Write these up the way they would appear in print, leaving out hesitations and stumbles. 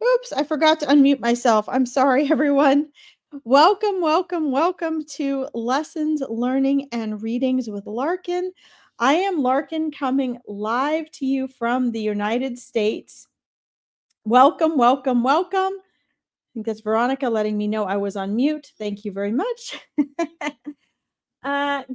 Oops, I forgot to unmute myself. I'm sorry, everyone. Welcome, welcome, welcome to Lessons, Learning, and Readings with Larkin. I am Larkin coming live to you from the United States. Welcome, welcome, welcome. I think that's Veronica letting me know I was on mute. Thank you very much.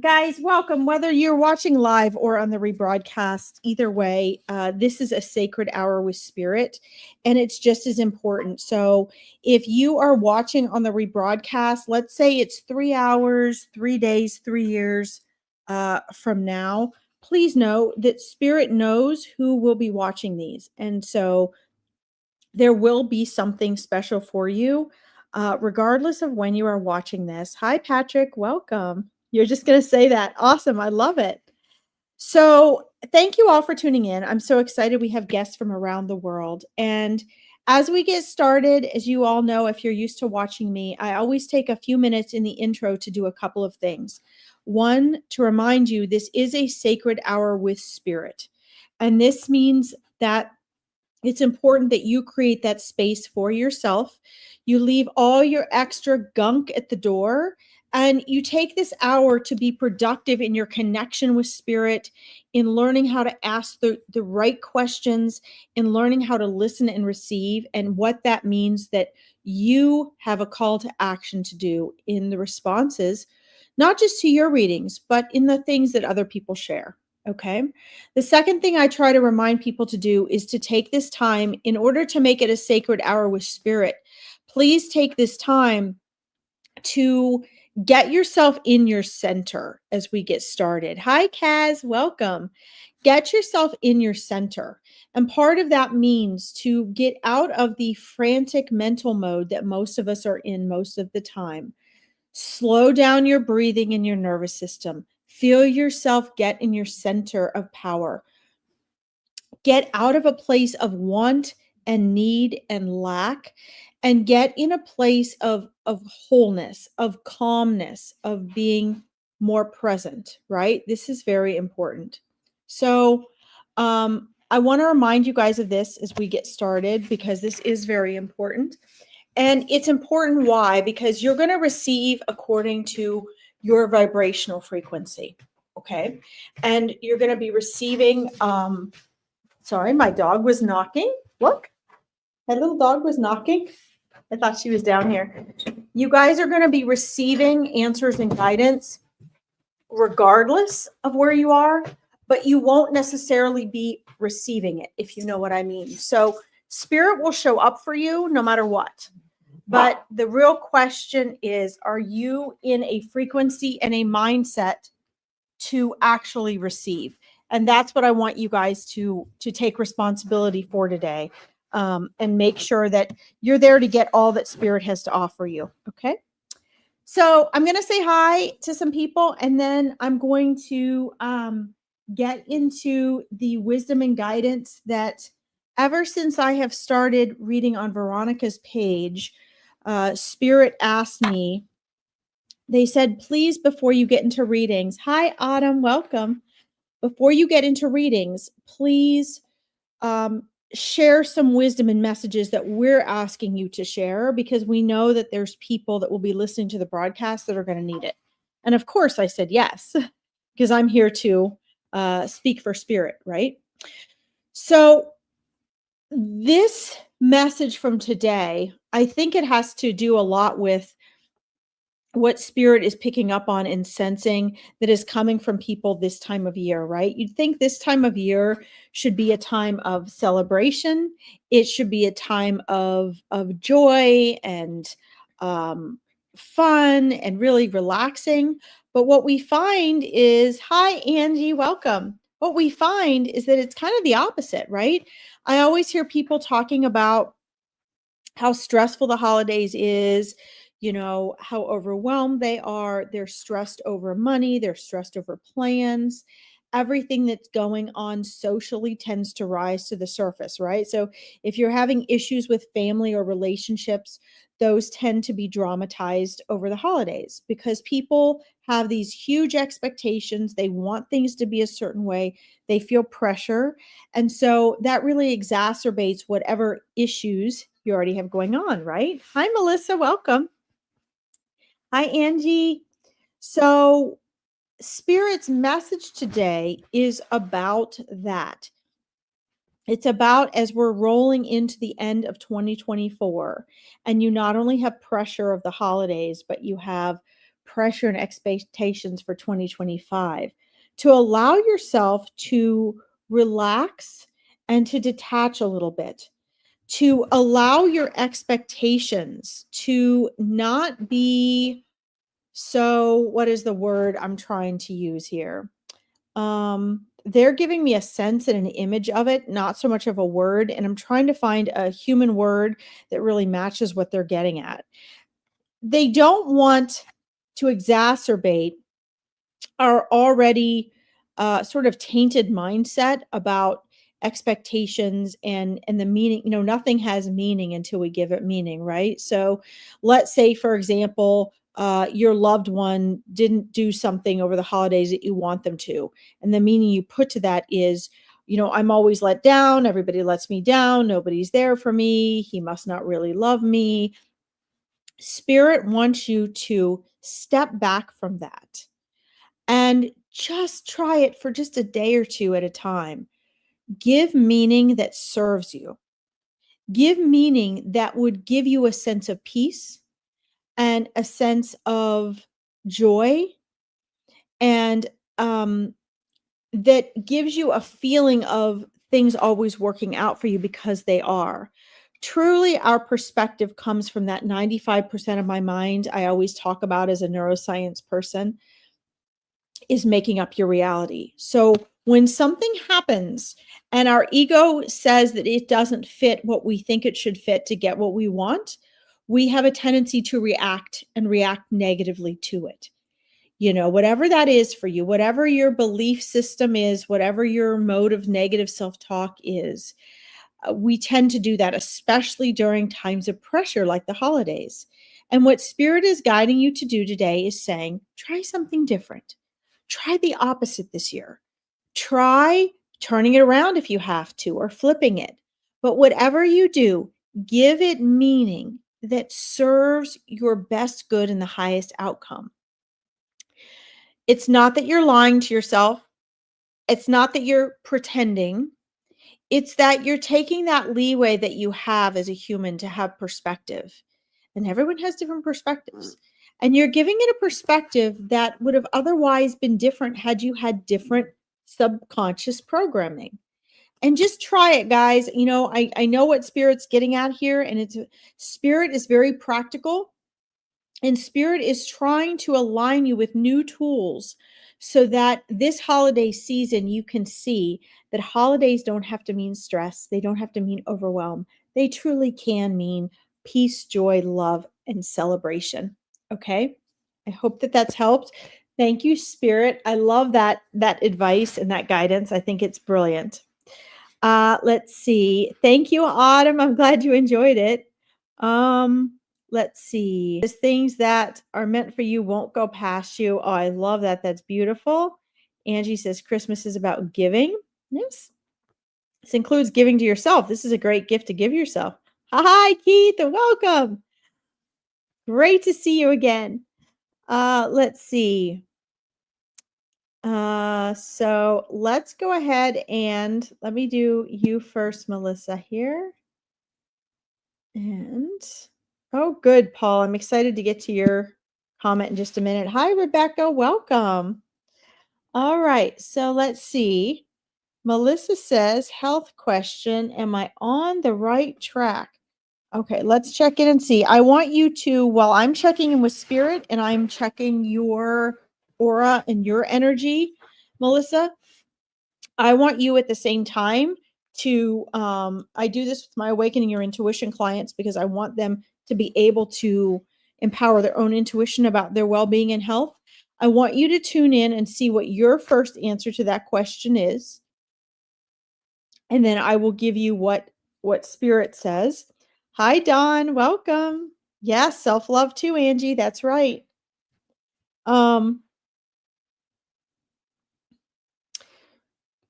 Guys, welcome. Whether you're watching live or on the rebroadcast, either way, this is a sacred hour with spirit, and it's just as important. So, if you are watching on the rebroadcast, let's say it's 3 hours, 3 days, 3 years from now, please know that spirit knows who will be watching these. And so, there will be something special for you, regardless of when you are watching this. Hi, Patrick. Welcome. You're just going to say that. Awesome. I love it. So, thank you all for tuning in. I'm so excited. We have guests from around the world. And as we get started, as you all know, if you're used to watching me, I always take a few minutes in the intro to do a couple of things. One, to remind you, this is a sacred hour with spirit. And this means that it's important that you create that space for yourself. You leave all your extra gunk at the door and you take this hour to be productive in your connection with spirit, in learning how to ask the right questions, in learning how to listen and receive, and what that means that you have a call to action to do in the responses, not just to your readings, but in the things that other people share. Okay. The second thing I try to remind people to do is to take this time in order to make it a sacred hour with spirit. Please take this time to get yourself in your center as we get started. Hi, Kaz. Welcome. Get yourself in your center. And part of that means to get out of the frantic mental mode that most of us are in most of the time. Slow down your breathing and your nervous system. Feel yourself get in your center of power. Get out of a place of want and need and lack, and get in a place of wholeness, of calmness, of being more present, right? This is very important. So, I want to remind you guys of this as we get started because this is very important. And it's important why? Because you're going to receive according to your vibrational frequency. Okay. And you're going to be receiving, sorry, my dog was knocking. Look, that little dog was knocking. I thought she was down here. You guys are going to be receiving answers and guidance regardless of where you are, but you won't necessarily be receiving it, if you know what I mean. So spirit will show up for you no matter what. But the real question is, are you in a frequency and a mindset to actually receive? And that's what I want you guys to take responsibility for today, and make sure that you're there to get all that spirit has to offer you. Okay. So I'm going to say hi to some people, and then I'm going to get into the wisdom and guidance that ever since I have started reading on Veronica's page, Spirit asked me, they said, please, before you get into readings, hi, Autumn, welcome. Before you get into readings, please share some wisdom and messages that we're asking you to share, because we know that there's people that will be listening to the broadcast that are going to need it. And of course, I said yes, because I'm here to speak for spirit, right? So this message from today, I think it has to do a lot with what spirit is picking up on and sensing that is coming from people this time of year, right? You'd think this time of year should be a time of celebration. It should be a time of joy and fun and really relaxing. But what we find is, hi, Angie, welcome. What we find is that it's kind of the opposite, right? I always hear people talking about how stressful the holidays is, you know, how overwhelmed they are. They're stressed over money, they're stressed over plans. Everything that's going on socially tends to rise to the surface, right? So if you're having issues with family or relationships, those tend to be dramatized over the holidays because people have these huge expectations. They want things to be a certain way. They feel pressure. And so that really exacerbates whatever issues you already have going on, right? Hi, Melissa. Welcome. Hi, Angie. So, Spirit's message today is about that. It's about as we're rolling into the end of 2024, and you not only have pressure of the holidays, but you have pressure and expectations for 2025, to allow yourself to relax and to detach a little bit, to allow your expectations to not be so, what is the word I'm trying to use here? They're giving me a sense and an image of it, not so much of a word, and I'm trying to find a human word that really matches what they're getting at. They don't want to exacerbate our already sort of tainted mindset about expectations and the meaning. Nothing has meaning until we give it meaning, right? So let's say, for example, your loved one didn't do something over the holidays that you want them to, and the meaning you put to that is, I'm always let down, everybody lets me down, nobody's there for me, he must not really love me. Spirit wants you to step back from that and just try it for just a day or two at a time. Give meaning that serves you. Give meaning that would give you a sense of peace and a sense of joy, and that gives you a feeling of things always working out for you, because they are. Truly, our perspective comes from that 95% of my mind I always talk about as a neuroscience person, is making up your reality. So when something happens and our ego says that it doesn't fit what we think it should fit to get what we want, we have a tendency to react and react negatively to it. Whatever that is for you, whatever your belief system is, whatever your mode of negative self-talk is, we tend to do that, especially during times of pressure like the holidays. And what Spirit is guiding you to do today is saying, try something different. Try the opposite this year. Try turning it around if you have to, or flipping it. But whatever you do, give it meaning that serves your best good and the highest outcome. It's not that you're lying to yourself. It's not that you're pretending. It's that you're taking that leeway that you have as a human to have perspective. And everyone has different perspectives. And you're giving it a perspective that would have otherwise been different had you had different subconscious programming. And just try it, guys. I know what Spirit's getting at here, and Spirit is very practical. And Spirit is trying to align you with new tools so that this holiday season you can see that holidays don't have to mean stress. They don't have to mean overwhelm. They truly can mean peace, joy, love, and celebration. Okay? I hope that that's helped. Thank you, Spirit. I love that advice and that guidance. I think it's brilliant. Let's see. Thank you, Autumn. I'm glad you enjoyed it. Let's see. There's things that are meant for you won't go past you. Oh, I love that. That's beautiful. Angie says Christmas is about giving. Yes. This includes giving to yourself. This is a great gift to give yourself. Hi, Keith, and welcome. Great to see you again. Let's see. So let's go ahead and let me do you first, Melissa, here. And oh, good, Paul. I'm excited to get to your comment in just a minute. Hi, Rebecca. Welcome. All right. So let's see. Melissa says, health question. Am I on the right track? Okay, let's check in and see. I want you to, while I'm checking in with Spirit and I'm checking your aura and your energy, Melissa, I want you at the same time to, I do this with my Awakening Your Intuition clients because I want them to be able to empower their own intuition about their well-being and health. I want you to tune in and see what your first answer to that question is. And then I will give you what Spirit says. Hi, Dawn. Welcome. Yes, self-love too, Angie. That's right.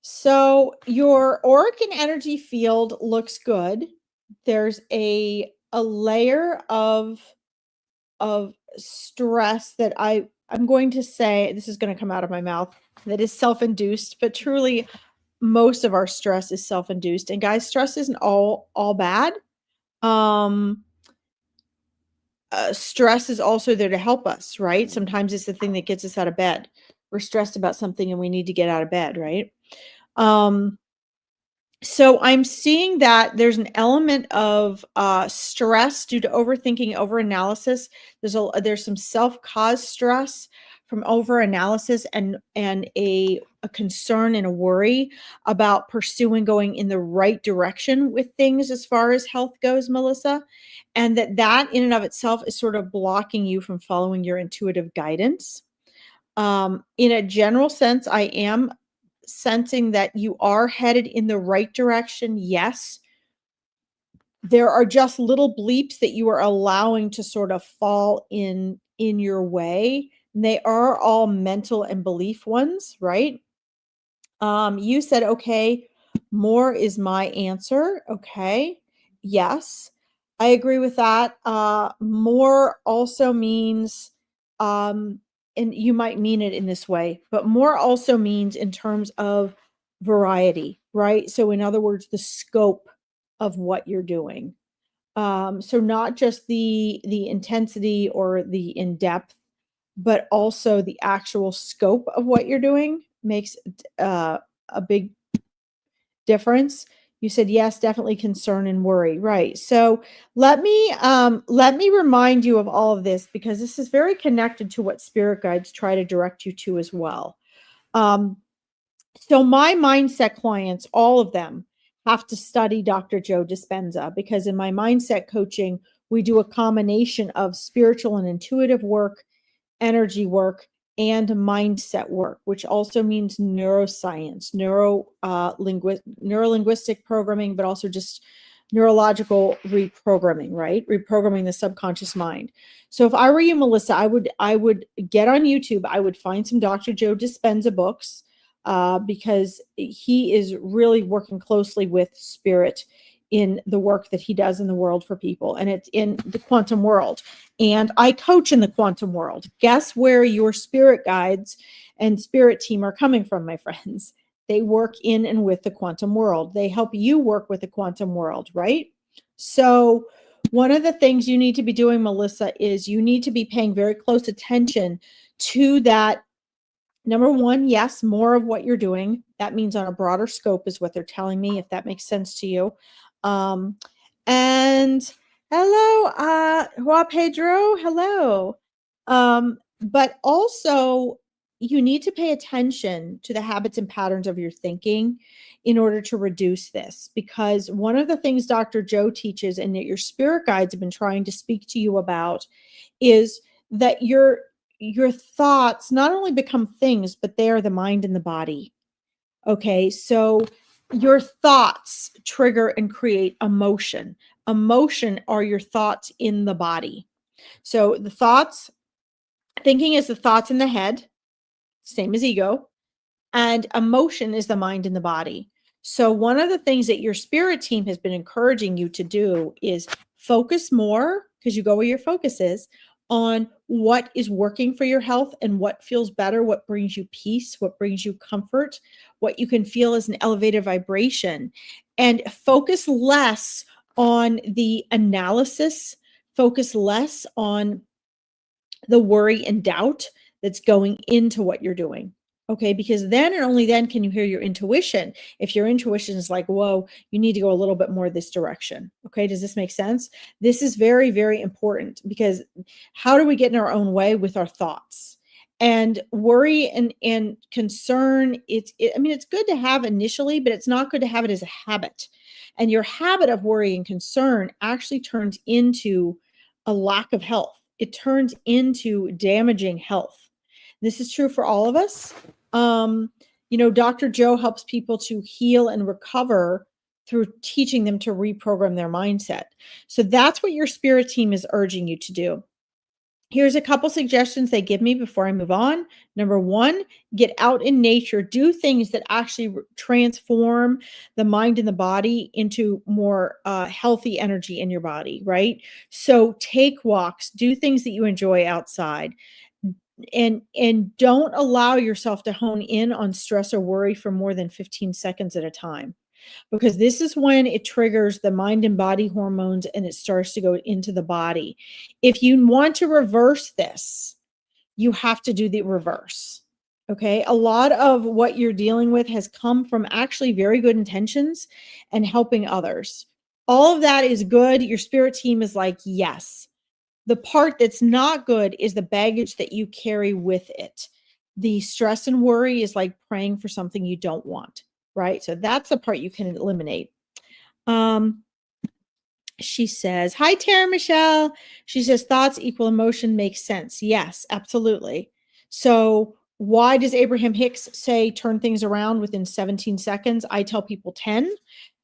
So your auric and energy field looks good. there's a layer of stress that I'm going to say, this is going to come out of my mouth, that is self-induced, but truly most of our stress is self-induced. And guys, stress isn't all bad. Stress is also there to help us, right? Sometimes it's the thing that gets us out of bed. We're stressed about something and we need to get out of bed, right? So I'm seeing that there's an element of stress due to overthinking, overanalysis. There's some self-caused stress from overanalysis and a concern and a worry about pursuing going in the right direction with things as far as health goes, Melissa, and that in and of itself is sort of blocking you from following your intuitive guidance. In a general sense, I am sensing that you are headed in the right direction. Yes. There are just little bleeps that you are allowing to sort of fall in your way. And they are all mental and belief ones, right? You said, okay, more is my answer. Okay. Yes. I agree with that. More also means, and you might mean it in this way, but more also means in terms of variety, right? So in other words, the scope of what you're doing. So not just the intensity or the in-depth, but also the actual scope of what you're doing makes a big difference. You said yes, definitely concern and worry, right? So let me remind you of all of this, because this is very connected to what spirit guides try to direct you to as well. So my mindset clients, all of them, have to study Dr. Joe Dispenza, because in my mindset coaching, we do a combination of spiritual and intuitive work, energy work, and mindset work, which also means neuroscience, neuro-linguistic programming, but also just neurological reprogramming, right? Reprogramming the subconscious mind. So if I were you, Melissa, I would get on YouTube. I would find some Dr. Joe Dispenza books, because he is really working closely with spirit in the work that he does in the world for people, and it's in the quantum world. And I coach in the quantum world. Guess where your spirit guides and spirit team are coming from, my friends? They work in and with the quantum world. They help you work with the quantum world, right? So one of the things you need to be doing, Melissa, is you need to be paying very close attention to that. Number one, yes, more of what you're doing. That means on a broader scope is what they're telling me, if that makes sense to you. And hello, Juan Pedro, hello. But also, you need to pay attention to the habits and patterns of your thinking in order to reduce this, because one of the things Dr. Joe teaches and that your spirit guides have been trying to speak to you about is that your thoughts not only become things, but they are the mind and the body. Okay, so your thoughts trigger and create emotion. Emotion are your thoughts in the body. So the thoughts, thinking is the thoughts in the head, same as ego, and emotion is the mind and the body. So one of the things that your spirit team has been encouraging you to do is focus more, because you go where your focus is, on what is working for your health and what feels better, what brings you peace, what brings you comfort, what you can feel as an elevated vibration, and focus less on the analysis, focus less on the worry and doubt that's going into what you're doing. Okay, because then and only then can you hear your intuition. If your intuition is like, whoa, you need to go a little bit more this direction. Okay, does this make sense? This is very, very important, because how do we get in our own way with our thoughts? And worry and concern, I mean, it's good to have initially, but it's not good to have it as a habit. And your habit of worry and concern actually turns into a lack of health. It turns into damaging health. This is true for all of us. Dr. Joe helps people to heal and recover through teaching them to reprogram their mindset. So that's what your spirit team is urging you to do. Here's a couple suggestions they give me before I move on. Number one, get out in nature, do things that actually transform the mind and the body into more healthy energy in your body, right? So take walks, do things that you enjoy outside, and don't allow yourself to hone in on stress or worry for more than 15 seconds at a time, because this is when it triggers the mind and body hormones and it starts to go into the body. If you want to reverse this, you have to do the reverse. Okay. A lot of what you're dealing with has come from actually very good intentions and helping others. All of that is good. Your spirit team is like, yes. The part that's not good is the baggage that you carry with it. The stress and worry is like praying for something you don't want, right? So that's the part you can eliminate. Um, she says, hi, Tara Michelle. She says, thoughts equal emotion makes sense. Yes, absolutely. So why does Abraham Hicks say turn things around within 17 seconds? I tell people 10,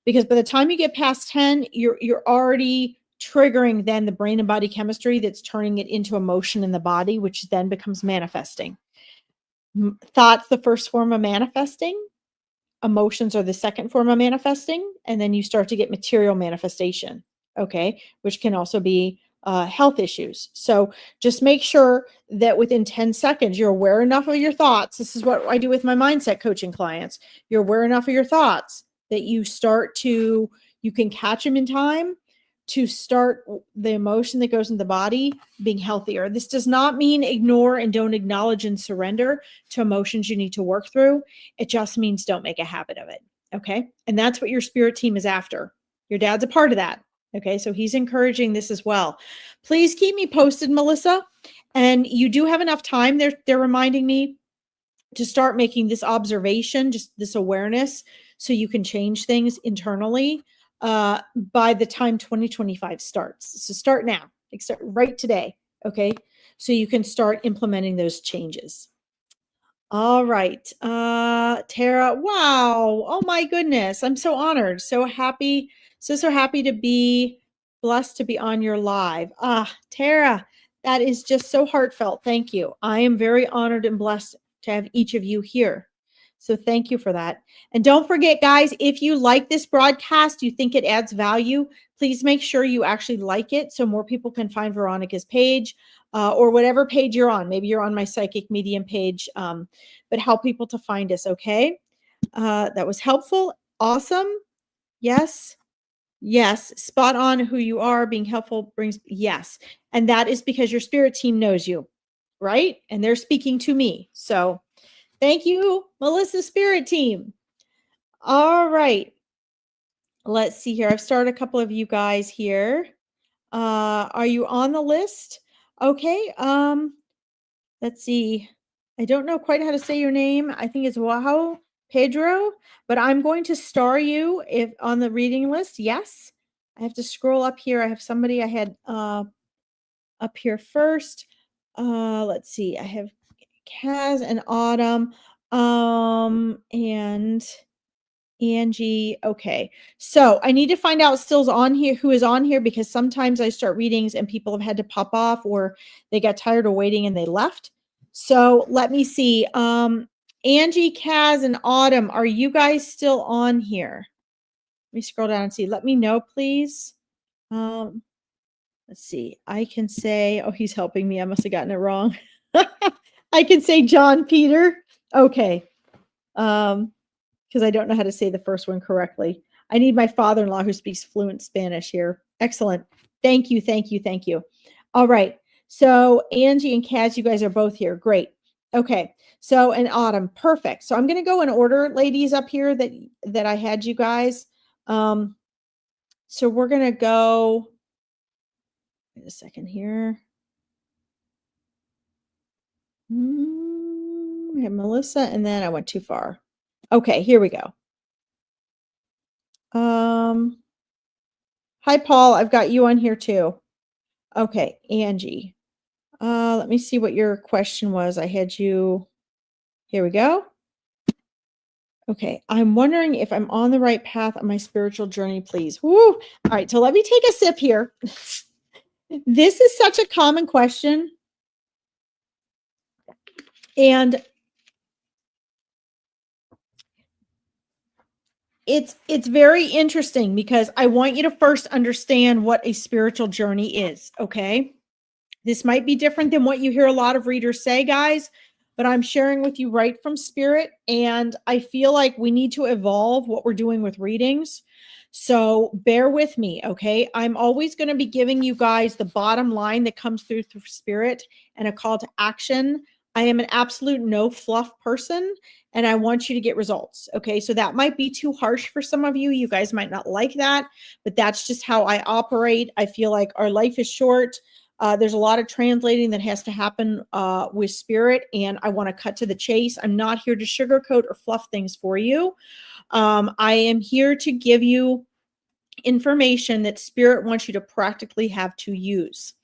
because by the time you get past 10, you're already triggering then the brain and body chemistry that's turning it into emotion in the body, which then becomes manifesting. Thoughts, the first form of manifesting. Emotions are the second form of manifesting, and then you start to get material manifestation, okay, which can also be health issues. So just make sure that within 10 seconds you're aware enough of your thoughts. This is what I do with my mindset coaching clients. You're aware enough of your thoughts that you can catch them in time to start the emotion that goes in the body being healthier. This does not mean ignore and don't acknowledge and surrender to emotions you need to work through. It just means don't make a habit of it. Okay. And that's what your spirit team is after. Your dad's a part of that. Okay. So he's encouraging this as well. Please keep me posted, Melissa. And you do have enough time. They're reminding me to start making this observation, just this awareness, so you can change things internally by the time 2025 starts. So start now, start right today. Okay. So you can start implementing those changes. All right. Tara, wow. Oh my goodness. I'm so honored. So happy. So happy to be blessed to be on your live. Tara, that is just so heartfelt. Thank you. I am very honored and blessed to have each of you here. So thank you for that. And don't forget, guys, if you like this broadcast, you think it adds value, please make sure you actually like it so more people can find Veronica's page. Or whatever page you're on. Maybe you're on my Psychic Medium page, but help people to find us, okay? That was helpful. Awesome. Yes. Yes. Spot on who you are. Being helpful brings, yes. And that is because your spirit team knows you, right? And they're speaking to me. So thank you, Melissa Spirit Team. All right. Let's see here. I've started a couple of you guys here. Are you on the list? Okay. Let's see. I don't know quite how to say your name. I think it's Wahoo Pedro, but I'm going to star you if on the reading list. Yes. I have to scroll up here. I have somebody I had up here first. Let's see. I have Kaz and Autumn. And Angie. Okay. So I need to find out still's on here, who is on here, because sometimes I start readings and people have had to pop off or they got tired of waiting and they left. So let me see. Angie, Kaz, and Autumn, are you guys still on here? Let me scroll down and see. Let me know, please. Let's see. I can say, oh, he's helping me. I must have gotten it wrong. I can say John Peter. Okay. Because I don't know how to say the first one correctly. I need my father-in-law who speaks fluent Spanish here. Excellent. Thank you, thank you, thank you. All right. So Angie and Kaz, you guys are both here. Great. Okay. So and Autumn, perfect. So I'm going to go in order, ladies, up here that I had you guys. So we're going to go. Wait a second here. We have Melissa, and then I went too far. Okay, here we go. Hi, Paul. I've got you on here too. Okay, Angie. Let me see what your question was. I had you. Here we go. Okay, I'm wondering if I'm on the right path on my spiritual journey, please. Woo! All right, so let me take a sip here. This is such a common question. And it's very interesting because I want you to first understand what a spiritual journey is, okay? This might be different than what you hear a lot of readers say, guys, but I'm sharing with you right from spirit. And I feel like we need to evolve what we're doing with readings. So bear with me, okay? I'm always going to be giving you guys the bottom line that comes through spirit and a call to action. I am an absolute no fluff person and I want you to get results, okay? So that might be too harsh for some of you. You guys might not like that, but that's just how I operate. I feel like our life is short. There's a lot of translating that has to happen with spirit, and I want to cut to the chase. I'm not here to sugarcoat or fluff things for you. I am here to give you information that spirit wants you to practically have to use.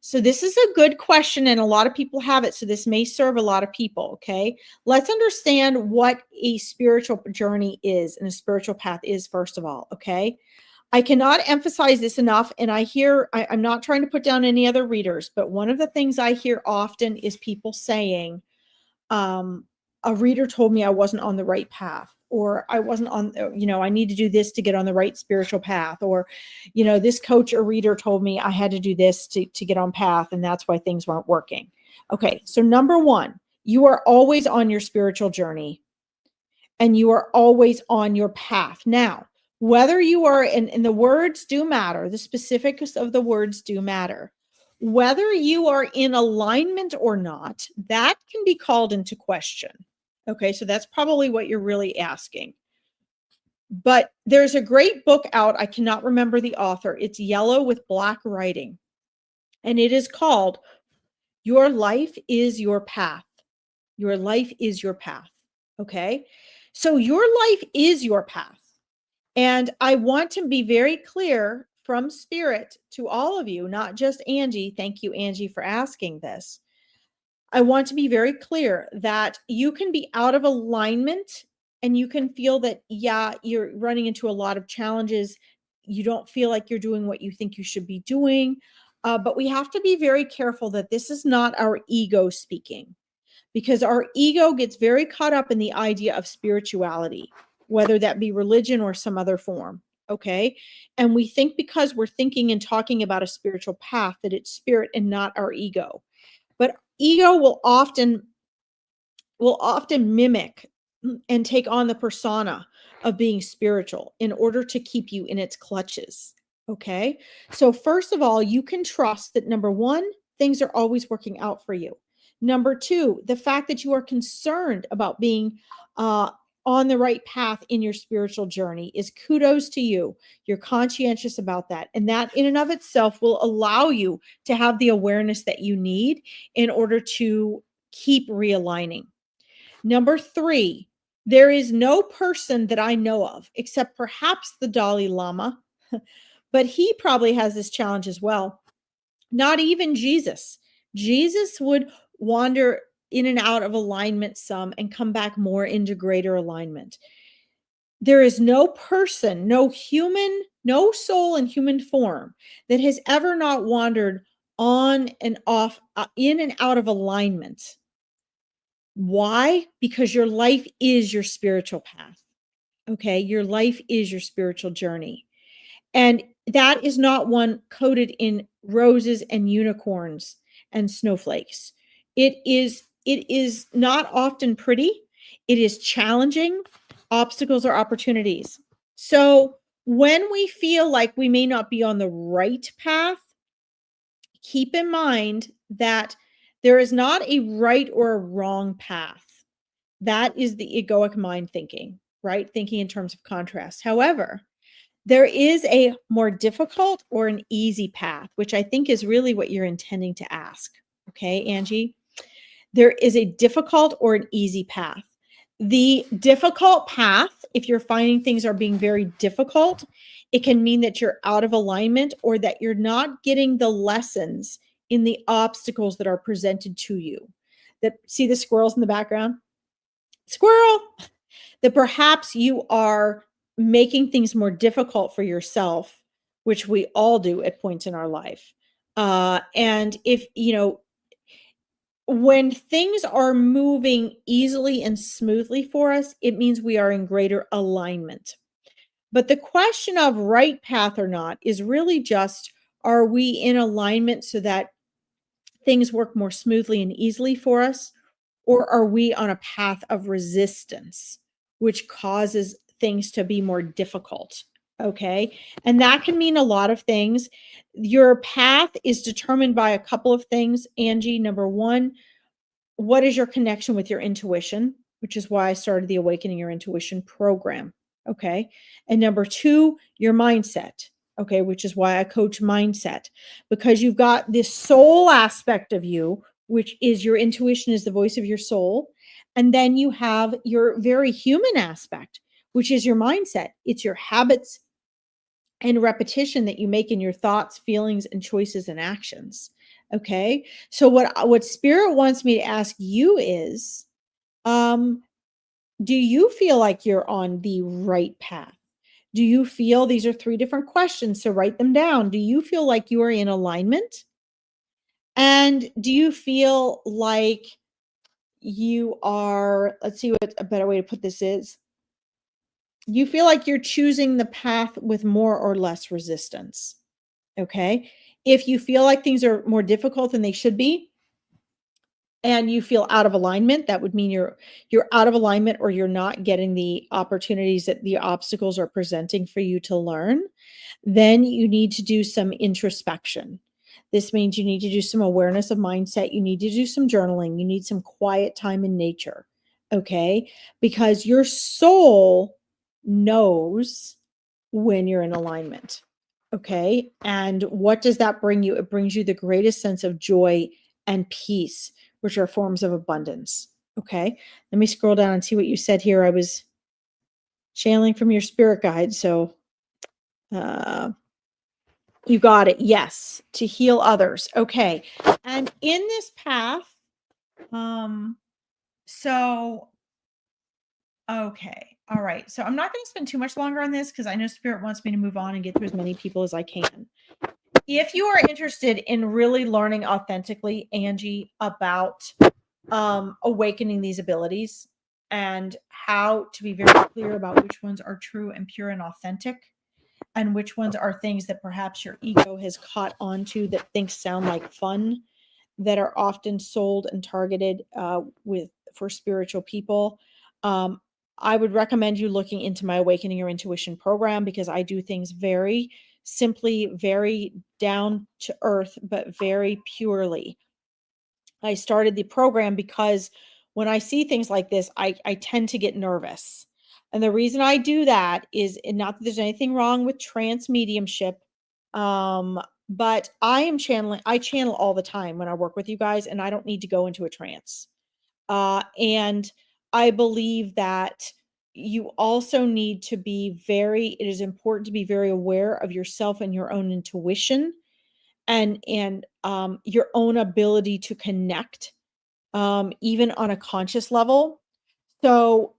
So this is a good question, and a lot of people have it. So this may serve a lot of people. Okay, let's understand what a spiritual journey is and a spiritual path is, first of all. Okay. I cannot emphasize this enough. And I'm not trying to put down any other readers, but one of the things I hear often is people saying, a reader told me I wasn't on the right path, or I wasn't on, I need to do this to get on the right spiritual path, or, this coach or reader told me I had to do this to get on path. And that's why things weren't working. Okay. So number one, you are always on your spiritual journey and you are always on your path. Now, whether you are, and the words do matter, the specifics of the words do matter. Whether you are in alignment or not, that can be called into question. Okay, so that's probably what you're really asking. But there's a great book out. I cannot remember the author. It's yellow with black writing. And it is called Your Life is Your Path. Your life is your path. Okay. So your life is your path. And I want to be very clear from spirit to all of you, not just Angie. Thank you, Angie, for asking this. I want to be very clear that you can be out of alignment and you can feel that, yeah, you're running into a lot of challenges. You don't feel like you're doing what you think you should be doing. But we have to be very careful that this is not our ego speaking, because our ego gets very caught up in the idea of spirituality, whether that be religion or some other form. Okay. And we think because we're thinking and talking about a spiritual path that it's spirit and not our ego. But ego will often mimic and take on the persona of being spiritual in order to keep you in its clutches. Okay. So, first of all, you can trust that number one, things are always working out for you. Number two, the fact that you are concerned about being on the right path in your spiritual journey is kudos to you. You're conscientious about that. And that, in and of itself, will allow you to have the awareness that you need in order to keep realigning. Number three, there is no person that I know of, except perhaps the Dalai Lama, but he probably has this challenge as well. Not even Jesus. Jesus would wander in and out of alignment some and come back more into greater alignment. There is no person, no human, no soul in human form that has ever not wandered on and off, in and out of alignment. Why? Because your life is your spiritual path. Okay. Your life is your spiritual journey. And that is not one coated in roses and unicorns and snowflakes. It is not often pretty. It is challenging. Obstacles are opportunities. So when we feel like we may not be on the right path, keep in mind that there is not a right or a wrong path. That is the egoic mind thinking, right? Thinking in terms of contrast. However, there is a more difficult or an easy path, which I think is really what you're intending to ask. Okay, Angie? There is a difficult or an easy path. The difficult path, if you're finding things are being very difficult, it can mean that you're out of alignment or that you're not getting the lessons in the obstacles that are presented to you. That, see the squirrels in the background? Squirrel! That perhaps you are making things more difficult for yourself, which we all do at points in our life. And if, when things are moving easily and smoothly for us, it means we are in greater alignment. But the question of right path or not is really just, are we in alignment so that things work more smoothly and easily for us? Or are we on a path of resistance, which causes things to be more difficult? Okay. And that can mean a lot of things. Your path is determined by a couple of things, Angie. Number one, what is your connection with your intuition, which is why I started the Awakening Your Intuition program. Okay. And number two, your mindset. Okay. Which is why I coach mindset, because you've got this soul aspect of you, which is your intuition is the voice of your soul. And then you have your very human aspect, which is your mindset. It's your habits and repetition that you make in your thoughts, feelings, and choices and actions. Okay. So what spirit wants me to ask you is, do you feel like you're on the right path? Do you feel, these are three different questions, so write them down. Do you feel like you are in alignment? And do you feel like you are, let's see what a better way to put this is. You feel like you're choosing the path with more or less resistance. Okay. If you feel like things are more difficult than they should be, and you feel out of alignment, that would mean you're out of alignment, or you're not getting the opportunities that the obstacles are presenting for you to learn, then you need to do some introspection. This means you need to do some awareness of mindset. You need to do some journaling. You need some quiet time in nature. Okay. Because your soul knows when you're in alignment. Okay. And what does that bring you? It brings you the greatest sense of joy and peace, which are forms of abundance. Okay. Let me scroll down and see what you said here. I was channeling from your spirit guide. So you got it. Yes. To heal others. Okay. And in this path, so, okay. All right. So I'm not going to spend too much longer on this because I know spirit wants me to move on and get through as many people as I can. If you are interested in really learning authentically, Angie, about awakening these abilities and how to be very clear about which ones are true and pure and authentic, and which ones are things that perhaps your ego has caught onto that thinks sound like fun, that are often sold and targeted for spiritual people. I would recommend you looking into my Awakening Your Intuition program, because I do things very simply, very down to earth, but very purely. I started the program because when I see things like this, I tend to get nervous. And the reason I do that is, and not that there's anything wrong with trance mediumship, but I channel all the time when I work with you guys, and I don't need to go into a trance. And I believe that you also need to be it is important to be very aware of yourself and your own intuition, and your own ability to connect, even on a conscious level. So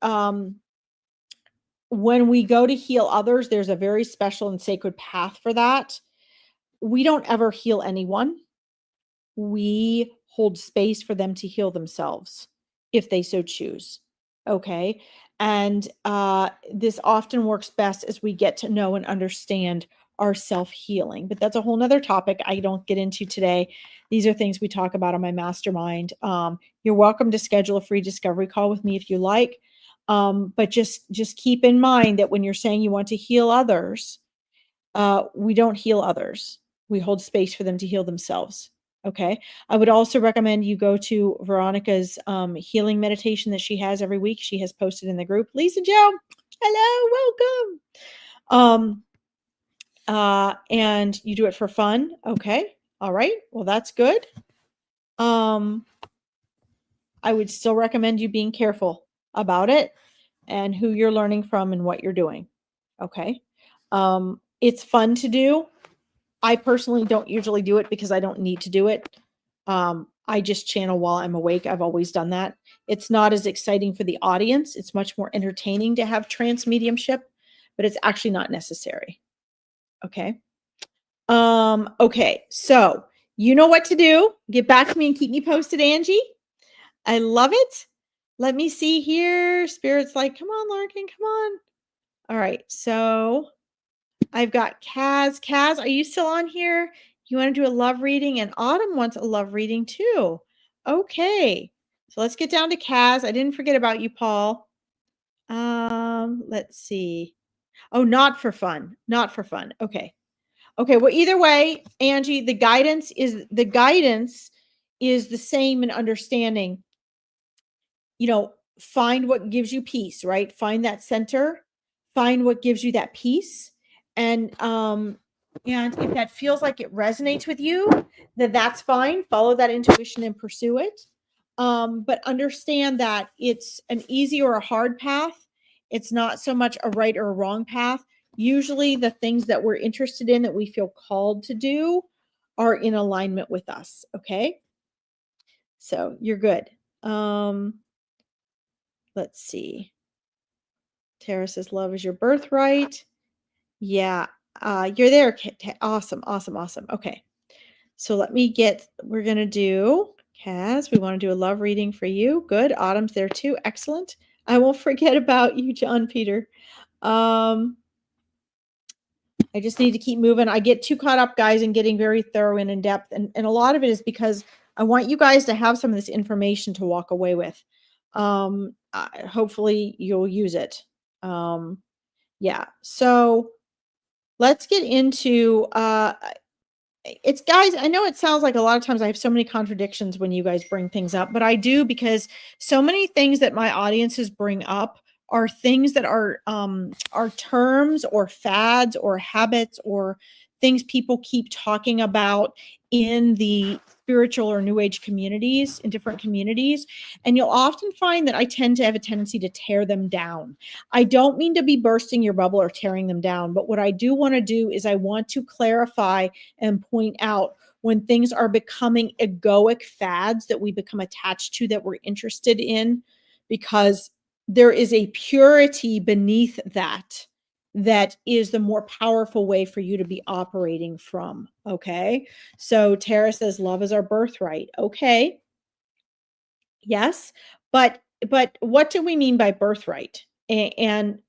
when we go to heal others, there's a very special and sacred path for that. We don't ever heal anyone. We hold space for them to heal themselves if they so choose. Okay. And this often works best as we get to know and understand our self-healing. But that's a whole nother topic I don't get into today. These are things we talk about on my mastermind. You're welcome to schedule a free discovery call with me if you like. But just keep in mind that when you're saying you want to heal others, we don't heal others. We hold space for them to heal themselves. Okay. I would also recommend you go to Veronica's healing meditation that she has every week. She has posted in the group. Lisa Joe, hello, welcome. And you do it for fun. Okay. All right. Well, that's good. I would still recommend you being careful about it and who you're learning from and what you're doing. Okay. It's fun to do. I personally don't usually do it because I don't need to do it. I just channel while I'm awake. I've always done that. It's not as exciting for the audience. It's much more entertaining to have trance mediumship, but it's actually not necessary. Okay. Okay. So you know what to do. Get back to me and keep me posted, Angie. I love it. Let me see here. Spirit's like, come on, Larkin, come on. All right. So I've got Kaz. Kaz, are you still on here? You want to do a love reading? And Autumn wants a love reading too. Okay. So let's get down to Kaz. I didn't forget about you, Paul. Let's see. Oh, not for fun. Not for fun. Okay. Okay. Well, either way, Angie, the guidance is the same in understanding. Find what gives you peace, right? Find that center, find what gives you that peace. And if that feels like it resonates with you, then that's fine. Follow that intuition and pursue it. But understand that it's an easy or a hard path. It's not so much a right or a wrong path. Usually the things that we're interested in, that we feel called to do, are in alignment with us. Okay. So you're good. Let's see. Tara says, love is your birthright. Yeah. You're there. Awesome. Okay. So we're going to do, Kaz, we want to do a love reading for you. Good. Autumn's there too. Excellent. I won't forget about you, John Peter. I just need to keep moving. I get too caught up, guys, in getting very thorough and in depth. And a lot of it is because I want you guys to have some of this information to walk away with. Hopefully you'll use it. Yeah. So let's get into, it's, guys, I know it sounds like a lot of times I have so many contradictions when you guys bring things up, but I do, because so many things that my audiences bring up are things that are terms or fads or habits or things people keep talking about in the spiritual or new age communities, in different communities. And you'll often find that I tend to have a tendency to tear them down. I don't mean to be bursting your bubble or tearing them down, but what I do want to do is I want to clarify and point out when things are becoming egoic fads that we become attached to, that we're interested in, because there is a purity beneath that is the more powerful way for you to be operating from. Okay. So Tara says, love is our birthright. Okay. Yes. But what do we mean by birthright? And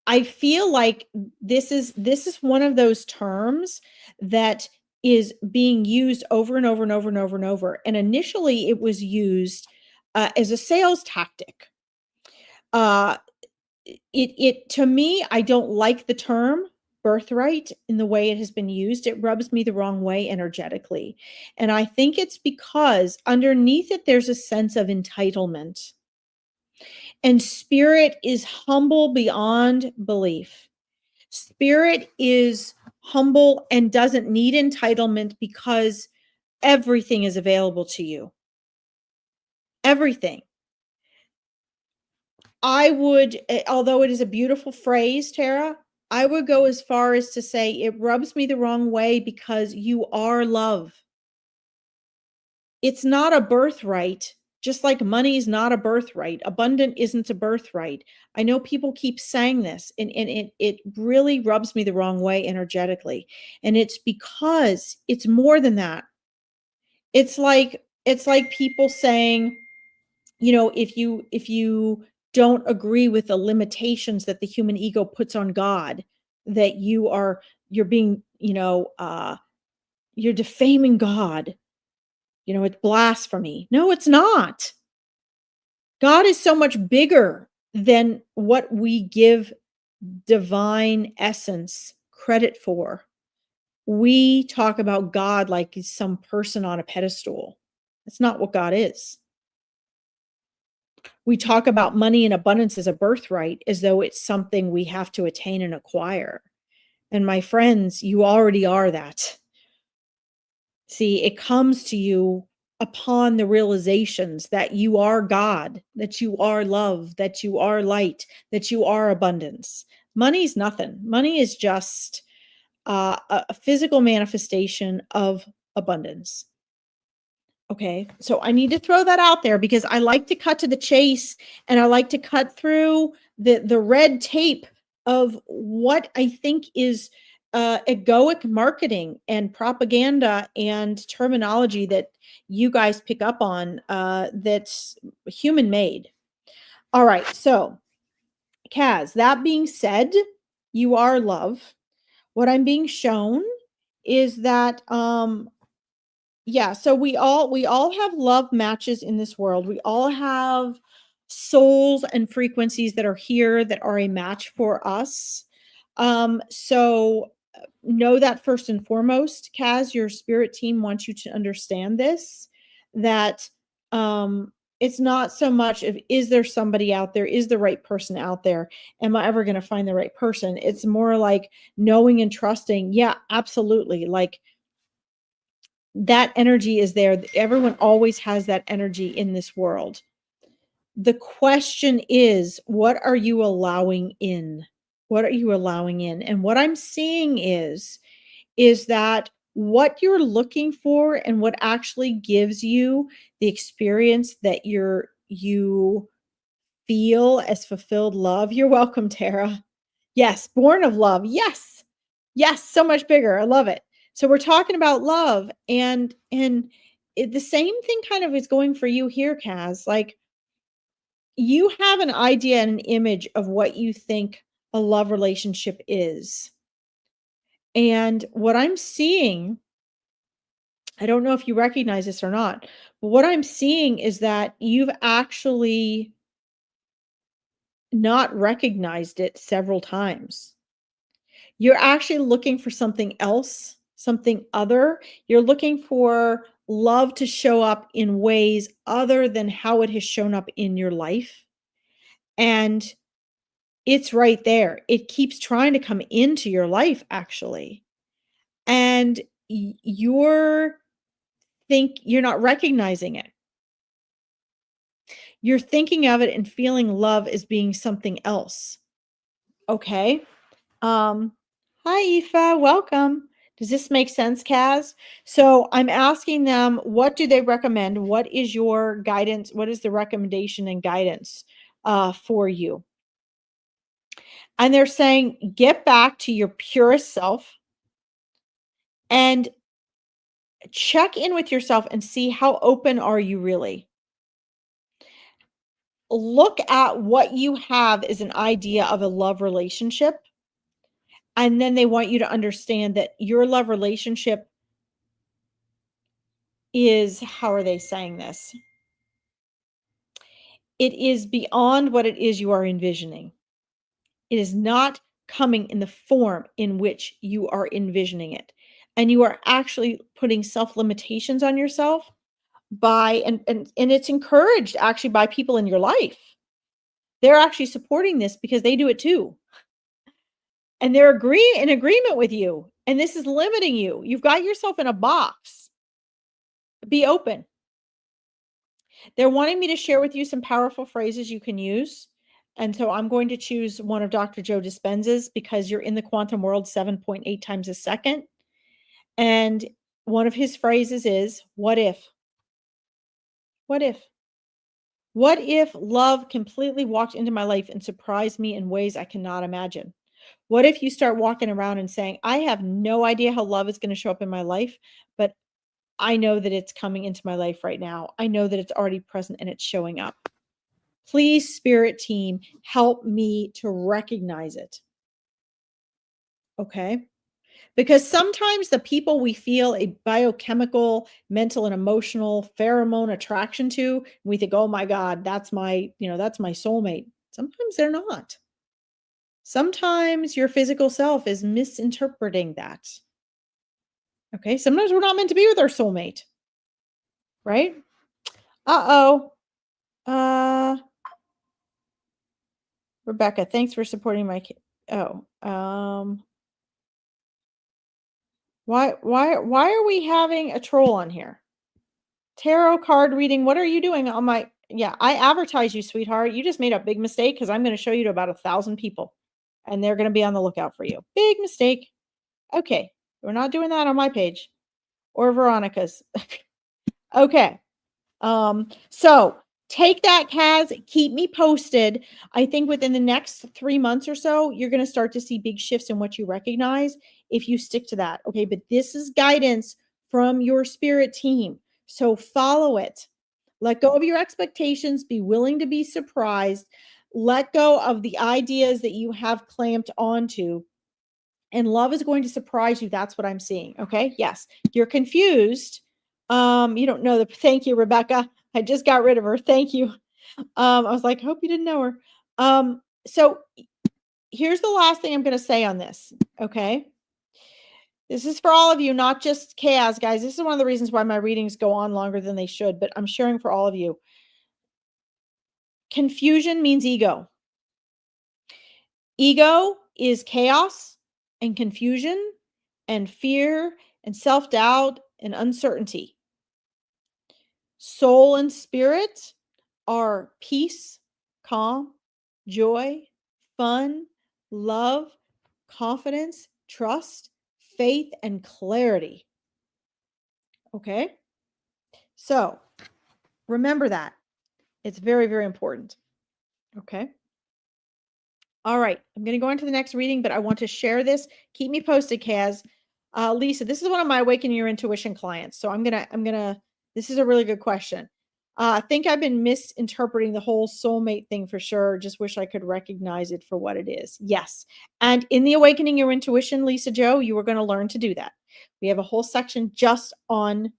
I feel like this is one of those terms that is being used over and over and over and over and over. And initially it was used as a sales tactic. It to me, I don't like the term birthright in the way it has been used. It rubs me the wrong way energetically. And I think it's because underneath it, there's a sense of entitlement. And spirit is humble beyond belief. Spirit is humble and doesn't need entitlement, because everything is available to you. Everything. I would, although it is a beautiful phrase, Tara, I would go as far as to say it rubs me the wrong way, because you are love. It's not a birthright, just like money is not a birthright. Abundant isn't a birthright. I know people keep saying this, and it really rubs me the wrong way energetically. And it's because it's more than that. It's like people saying, if you don't agree with the limitations that the human ego puts on God, that you're being, you're defaming God. It's blasphemy. No, it's not. God is so much bigger than what we give divine essence credit for. We talk about God like he's some person on a pedestal. That's not what God is. We talk about money and abundance as a birthright, as though it's something we have to attain and acquire. And my friends, you already are that. See, it comes to you upon the realizations that you are God, that you are love, that you are light, that you are abundance. Money's nothing. Money is just a physical manifestation of abundance. Okay, so I need to throw that out there, because I like to cut to the chase, and I like to cut through the red tape of what I think is egoic marketing and propaganda and terminology that you guys pick up on, that's human made. All right. So, Kaz, that being said, you are love. What I'm being shown is that, yeah, so we all have love matches in this world. We all have souls and frequencies that are here that are a match for us. So know that first and foremost, Kaz, your spirit team wants you to understand this, that it's not so much of, is there somebody out there? Is the right person out there? Am I ever going to find the right person? It's more like knowing and trusting. Yeah, absolutely. Like, that energy is there. Everyone always has that energy in this world. The question is, what are you allowing in? What are you allowing in? And what I'm seeing is that what you're looking for and what actually gives you the experience that you feel as fulfilled love. You're welcome, Tara. Yes, born of love. Yes. Yes, so much bigger. I love it. So we're talking about love, and the same thing kind of is going for you here, Kaz. Like, you have an idea and an image of what you think a love relationship is. And what I'm seeing, I don't know if you recognize this or not, but what I'm seeing is that you've actually not recognized it several times. You're actually looking for something else, something other. You're looking for love to show up in ways other than how it has shown up in your life. And it's right there. It keeps trying to come into your life, actually. And you're not recognizing it. You're thinking of it and feeling love as being something else. Okay. Hi, Aoife. Welcome. Does this make sense, Kaz? So I'm asking them, what do they recommend? What is your guidance? What is the recommendation and guidance for you? And they're saying, get back to your purest self and check in with yourself and see how open are you really. Look at what you have as an idea of a love relationship. And then they want you to understand that your love relationship is, how are they saying this? It is beyond what it is you are envisioning. It is not coming in the form in which you are envisioning it. And you are actually putting self-limitations on yourself by, and it's encouraged actually by people in your life. They're actually supporting this because they do it too. And they're in agreement with you. And this is limiting you. You've got yourself in a box. Be open. They're wanting me to share with you some powerful phrases you can use. And so I'm going to choose one of Dr. Joe Dispenza's, because you're in the quantum world 7.8 times a second. And one of his phrases is, what if? What if? What if love completely walked into my life and surprised me in ways I cannot imagine? What if you start walking around and saying, I have no idea how love is going to show up in my life, but I know that it's coming into my life right now. I know that it's already present and it's showing up. Please, spirit team, help me to recognize it. Okay? Because sometimes the people we feel a biochemical, mental, and emotional pheromone attraction to, we think, oh my God, that's my soulmate. Sometimes they're not. Sometimes your physical self is misinterpreting that. Okay? Sometimes we're not meant to be with our soulmate. Right? Uh-oh. Rebecca, thanks for supporting my kid. Why are we having a troll on here? Tarot card reading. What are you doing on my, yeah, I advertise you, sweetheart. You just made a big mistake because I'm going to show you to about 1,000 people and they're going to be on the lookout for you. Big mistake. Okay. We're not doing that on my page or Veronica's. Okay. So Take that, Kaz. Keep me posted. I think within the next 3 months or so, you're going to start to see big shifts in what you recognize if you stick to that. Okay. But this is guidance from your spirit team. So follow it. Let go of your expectations. Be willing to be surprised. Let go of the ideas that you have clamped onto. And love is going to surprise you. That's what I'm seeing. Okay. Yes. You're confused. You don't know the thank you, Rebecca. I just got rid of her. Thank you. I was like, hope you didn't know her. So here's the last thing I'm going to say on this. Okay. This is for all of you, not just chaos, guys. This is one of the reasons why my readings go on longer than they should, but I'm sharing for all of you. Confusion means ego. Ego is chaos and confusion and fear and self-doubt and uncertainty. Soul and spirit are peace, calm, joy, fun, love, confidence, trust, faith, and clarity. Okay? So remember that. It's very, very important. Okay? All right. I'm going to go into the next reading, but I want to share this. Keep me posted, Kaz. Lisa, this is one of my Awaken Your Intuition clients. So this is a really good question. I think I've been misinterpreting the whole soulmate thing for sure. Just wish I could recognize it for what it is. Yes. And in the Awakening Your Intuition, Lisa Joe, you are going to learn to do that. We have a whole section just on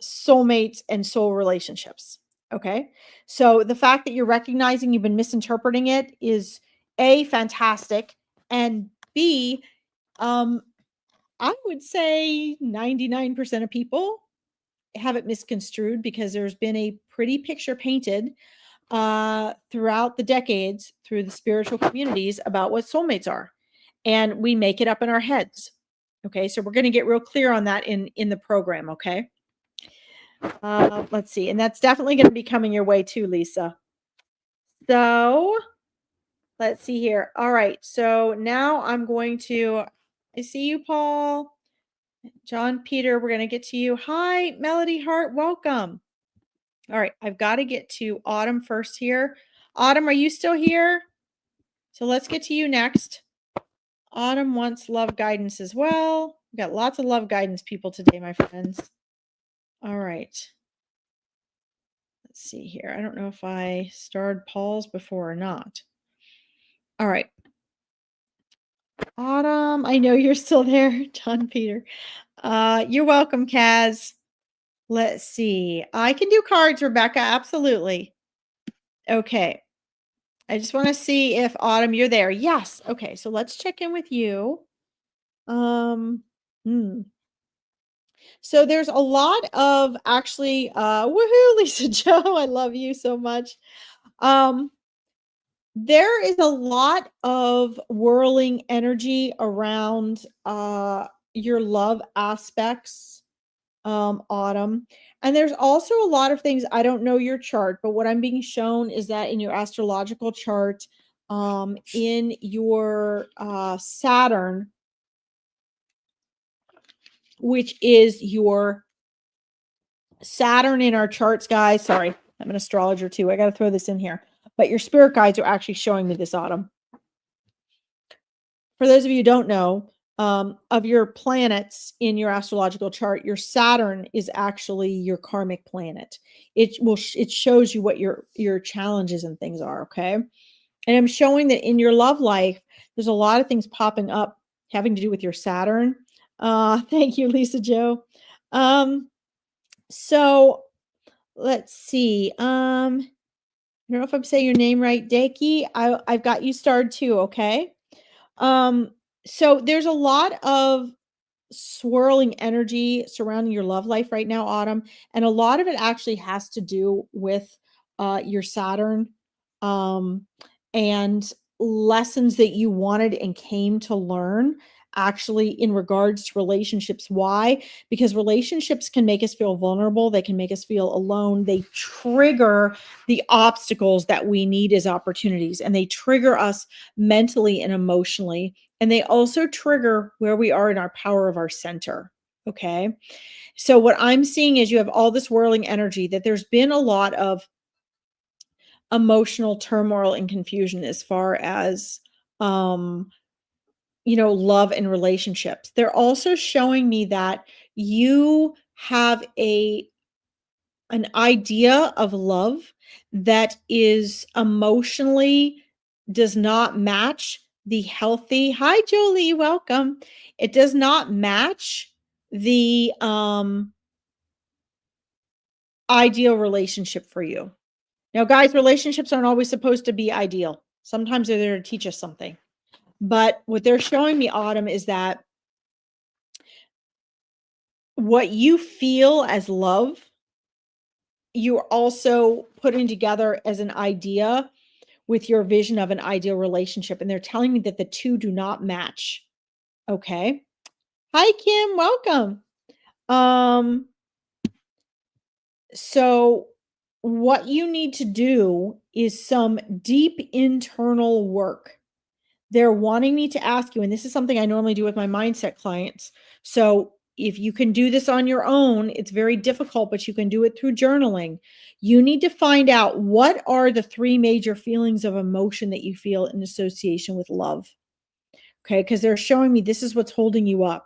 soulmates and soul relationships. Okay. So the fact that you're recognizing you've been misinterpreting it is A, fantastic, and B, I would say 99% of people have it misconstrued because there's been a pretty picture painted throughout the decades through the spiritual communities about what soulmates are, and we make it up in our heads. Okay, so we're going to get real clear on that in the program. Okay, let's see, and that's definitely going to be coming your way too, Lisa. So let's see here. All right. So now I'm going to, I see you, Paul. John Peter, we're going to get to you. Hi, Melody Hart. Welcome. All right. I've got to get to Autumn first here. Autumn, are you still here? So let's get to you next. Autumn wants love guidance as well. We've got lots of love guidance people today, my friends. All right. Let's see here. I don't know if I starred Paul's before or not. All right. Autumn, I know you're still there, John Peter. You're welcome, Kaz. Let's see. I can do cards, Rebecca. Absolutely. Okay. I just want to see if Autumn, you're there. Yes. Okay. So let's check in with you. So there's a lot of actually, woohoo, Lisa Joe. I love you so much. There is a lot of whirling energy around your love aspects, Autumn. And there's also a lot of things. I don't know your chart, but what I'm being shown is that in your astrological chart, in your Saturn, which is your Saturn in our charts, guys. Sorry, I'm an astrologer too. I got to throw this in here. But your spirit guides are actually showing me this, Autumn. For those of you who don't know, of your planets in your astrological chart, your Saturn is actually your karmic planet. It shows you what your challenges and things are. Okay, and I'm showing that in your love life, there's a lot of things popping up having to do with your Saturn. Thank you, Lisa Joe. So let's see. I don't know if I'm saying your name right, Daki. I've got you starred too. Okay. So there's a lot of swirling energy surrounding your love life right now, Autumn, and a lot of it actually has to do with your Saturn, and lessons that you wanted and came to learn actually in regards to relationships. Why? Because relationships can make us feel vulnerable. They can make us feel alone. They trigger the obstacles that we need as opportunities, and they trigger us mentally and emotionally. And they also trigger where we are in our power of our center. Okay. So what I'm seeing is you have all this whirling energy, that there's been a lot of emotional turmoil and confusion as far as, love and relationships. They're also showing me that you have an idea of love that is emotionally does not match the healthy. Hi Jolie, welcome. It does not match the ideal relationship for you. Now guys, relationships aren't always supposed to be ideal. Sometimes they're there to teach us something. But what they're showing me, Autumn, is that what you feel as love, you're also putting together as an idea with your vision of an ideal relationship. And they're telling me that the two do not match. Okay. Hi, Kim. Welcome. So what you need to do is some deep internal work. They're wanting me to ask you, and this is something I normally do with my mindset clients. So if you can do this on your own, it's very difficult, but you can do it through journaling. You need to find out what are the three major feelings of emotion that you feel in association with love. Okay, because they're showing me this is what's holding you up.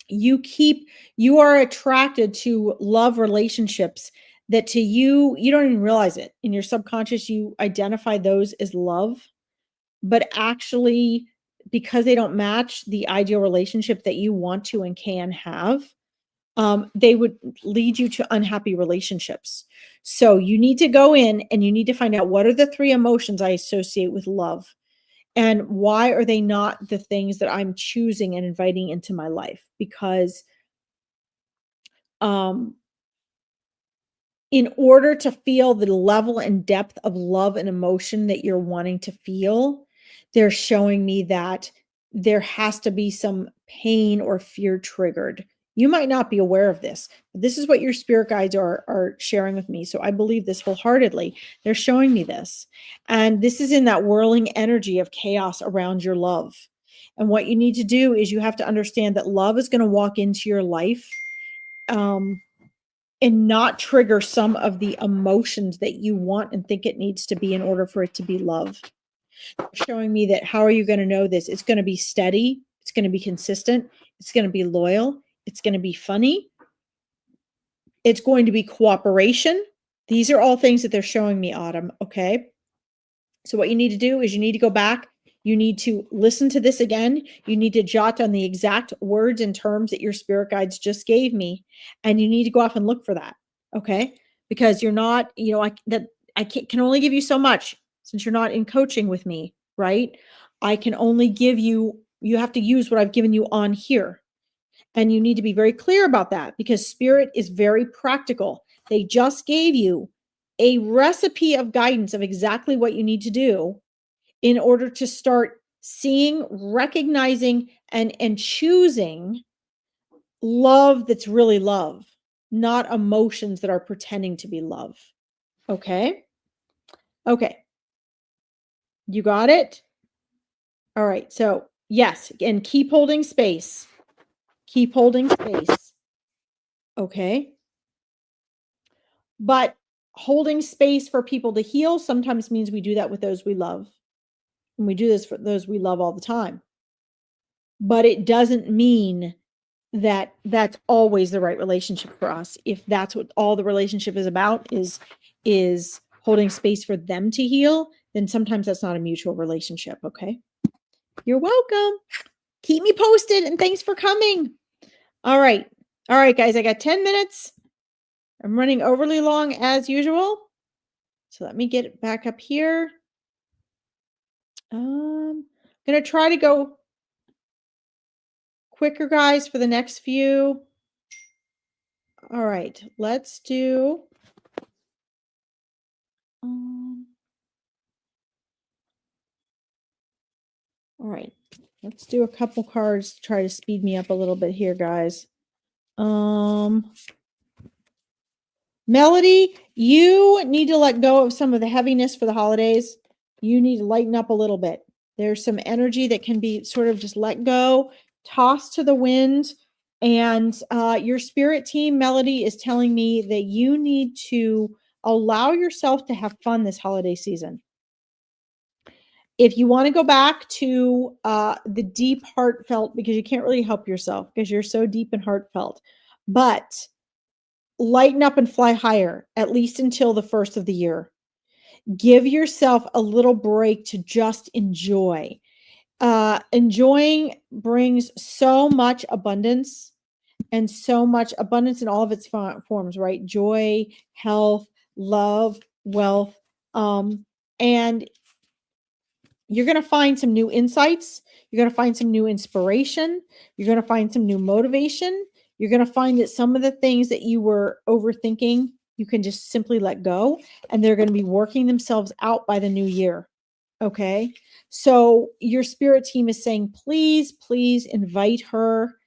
You are attracted to love relationships that to you don't even realize it. In your subconscious, you identify those as love, but actually, because they don't match the ideal relationship that you want to and can have, they would lead you to unhappy relationships. So you need to go in and you need to find out what are the three emotions I associate with love, and why are they not the things that I'm choosing and inviting into my life? Because in order to feel the level and depth of love and emotion that you're wanting to feel, they're showing me that there has to be some pain or fear triggered. You might not be aware of this, but this is what your spirit guides are sharing with me. So I believe this wholeheartedly. They're showing me this. And this is in that whirling energy of chaos around your love. And what you need to do is you have to understand that love is going to walk into your life and not trigger some of the emotions that you want and think it needs to be in order for it to be love. Showing me that how are you going to know this? It's going to be steady. It's going to be consistent. It's going to be loyal. It's going to be funny. It's going to be cooperation. These are all things that they're showing me, Autumn. Okay. So what you need to do is you need to go back. You need to listen to this again. You need to jot down the exact words and terms that your spirit guides just gave me. And you need to go off and look for that. Okay. Because you're not, I can only give you so much since you're not in coaching with me, right? I can only give you, you have to use what I've given you on here. And you need to be very clear about that because spirit is very practical. They just gave you a recipe of guidance of exactly what you need to do in order to start seeing, recognizing, and choosing love that's really love, not emotions that are pretending to be love. Okay? Okay. You got it? All right. So, yes, and keep holding space. Keep holding space. Okay? But holding space for people to heal sometimes means we do that with those we love. And we do this for those we love all the time. But it doesn't mean that that's always the right relationship for us. If that's what all the relationship is about is holding space for them to heal, then sometimes that's not a mutual relationship. Okay. You're welcome. Keep me posted and thanks for coming. All right. All right, guys, I got 10 minutes. I'm running overly long as usual. So let me get it back up here. I'm going to try to go quicker, guys, for the next few. All right, let's do. All right, let's do a couple cards to try to speed me up a little bit here, guys. Melody, you need to let go of some of the heaviness for the holidays. You need to lighten up a little bit. There's some energy that can be sort of just let go, tossed to the wind. And your spirit team, Melody, is telling me that you need to Allow yourself to have fun this holiday season. If you want to go back to the deep heartfelt, because you can't really help yourself because you're so deep and heartfelt, but lighten up and fly higher, at least until the first of the year. Give yourself a little break to just enjoy. Enjoying brings so much abundance, and so much abundance in all of its forms, right? Joy, health, love, wealth. And you're going to find some new insights. You're going to find some new inspiration. You're going to find some new motivation. You're going to find that some of the things that you were overthinking, you can just simply let go, and they're going to be working themselves out by the new year. Okay. So your spirit team is saying, please, please invite her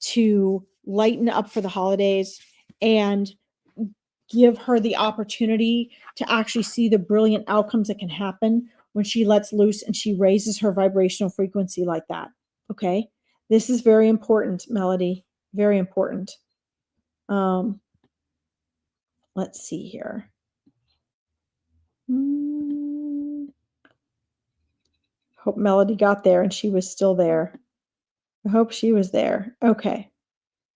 to lighten up for the holidays and give her the opportunity to actually see the brilliant outcomes that can happen when she lets loose and she raises her vibrational frequency like that. Okay. This is very important, Melody. Very important. Let's see here. Hope Melody got there and she was still there. I hope she was there. Okay.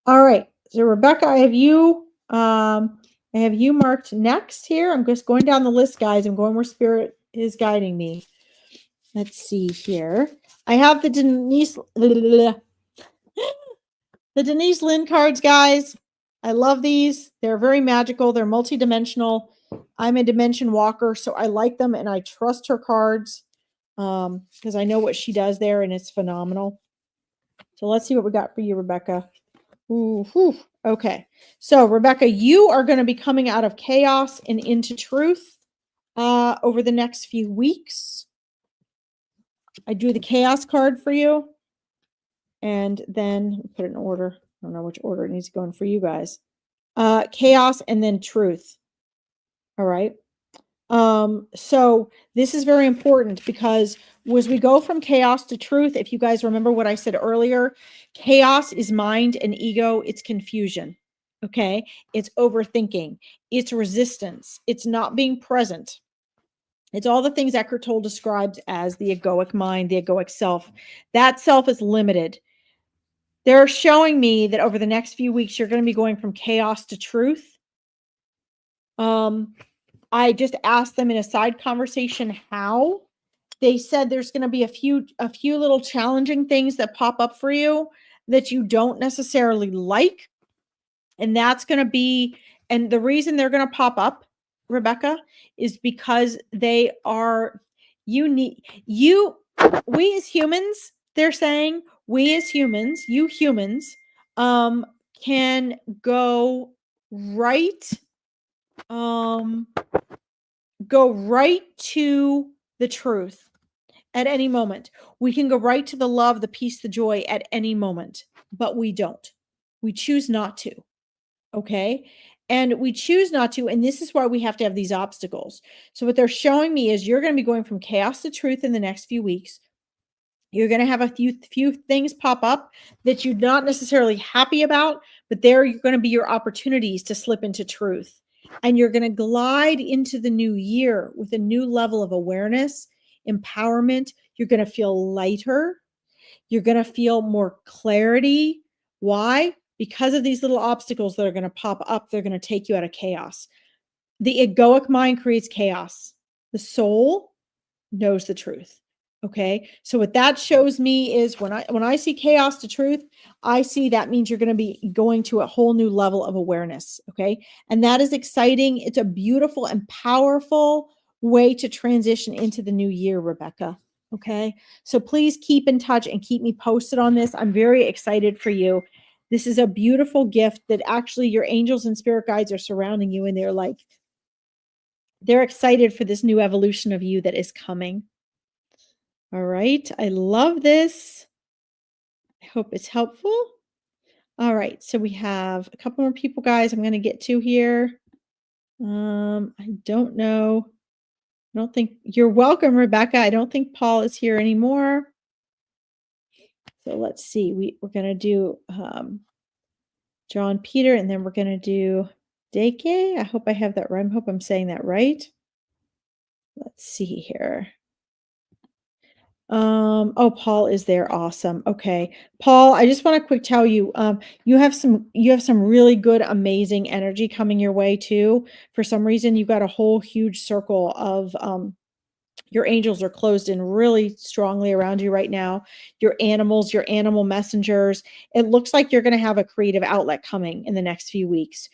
All right. So Rebecca, I have you marked next here. I'm just going down the list, guys. I'm going where spirit is guiding me. Let's see here. I have the Denise Lynn cards, guys. I love these. They're very magical. They're multidimensional. I'm a dimension walker, so I like them and I trust her cards because I know what she does there and it's phenomenal. So let's see what we got for you, Rebecca. Ooh, whew. Okay. So Rebecca, you are going to be coming out of chaos and into truth over the next few weeks. I drew the chaos card for you. And then put it in order. I don't know which order it needs to go in for you guys. Chaos and then truth. All right. So this is very important because as we go from chaos to truth, if you guys remember what I said earlier, chaos is mind and ego. It's confusion. Okay. It's overthinking. It's resistance. It's not being present. It's all the things Eckhart Tolle describes as the egoic mind, the egoic self. That self is limited. They're showing me that over the next few weeks, you're going to be going from chaos to truth. I just asked them in a side conversation how. They said there's going to be a few little challenging things that pop up for you that you don't necessarily like. And that's going to be, and the reason they're going to pop up, Rebecca, is because they are unique. We as humans, they're saying, we as humans, you humans, can go right, to the truth at any moment. We can go right to the love, the peace, the joy at any moment, but we don't. We choose not to. Okay. And we choose not to. And this is why we have to have these obstacles. So what they're showing me is you're going to be going from chaos to truth in the next few weeks. You're going to have a few things pop up that you're not necessarily happy about, but they're going to be your opportunities to slip into truth. And you're going to glide into the new year with a new level of awareness, empowerment. You're going to feel lighter. You're going to feel more clarity. Why? Because of these little obstacles that are going to pop up, they're going to take you out of chaos. The egoic mind creates chaos. The soul knows the truth. Okay. So what that shows me is when I see chaos to truth, I see that means you're going to be going to a whole new level of awareness. Okay. And that is exciting. It's a beautiful and powerful way to transition into the new year, Rebecca. Okay. So please keep in touch and keep me posted on this. I'm very excited for you. This is a beautiful gift that actually your angels and spirit guides are surrounding you. And they're excited for this new evolution of you that is coming. All right. I love this. I hope it's helpful. All right. So we have a couple more people, guys, I'm going to get to here. I don't know. I don't think you're welcome, Rebecca. I don't think Paul is here anymore. So let's see. We're going to do John Peter, and then we're going to do Deke. I hope I have that right. I hope I'm saying that right. Let's see here. Oh, Paul is there. Awesome. Okay. Paul, I just want to quick tell you, you have some really good, amazing energy coming your way too. For some reason, you've got a whole huge circle of your angels are closed in really strongly around you right now. Your animals, your animal messengers. It looks like you're going to have a creative outlet coming in the next few weeks.